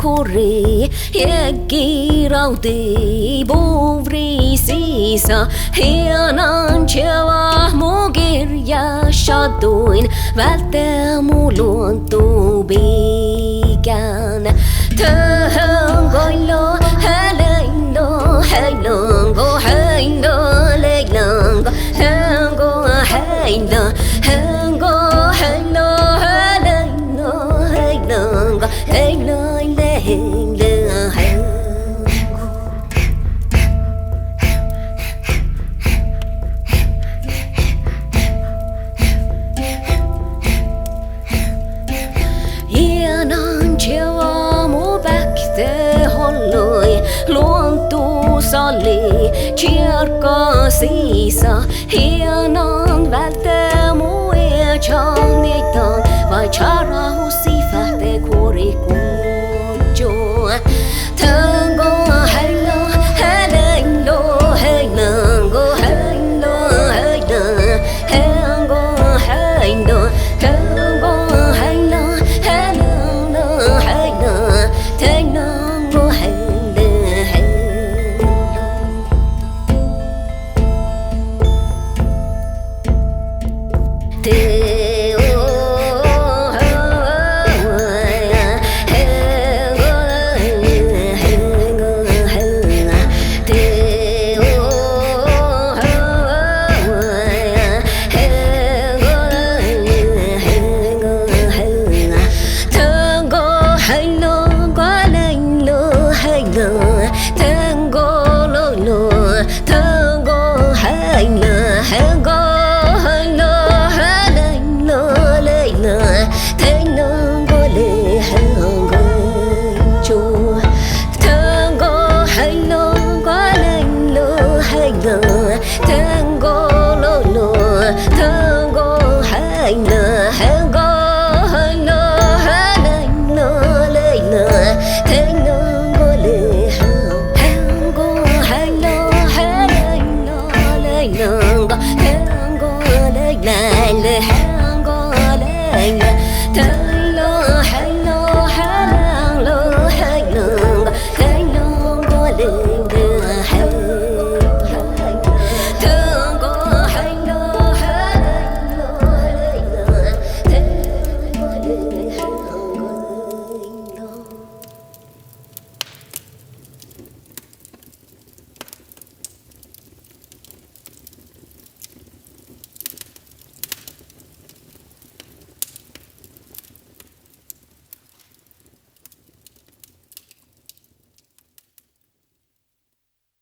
kore Yegirauti bovri sisa Hianan chewa mogirja shadoin Välttämu luonto bigan Töhöngoilo häleinlo Heilongo heilo leilongo Höngo heilo Höngo heilo häleinlo Heilongo heilo leilo Sali kirkko sisa hienon välttämu echanetan vai chara husi fähte kori kunjo tango hello hello hello hello hello hello hello tango hello hello hello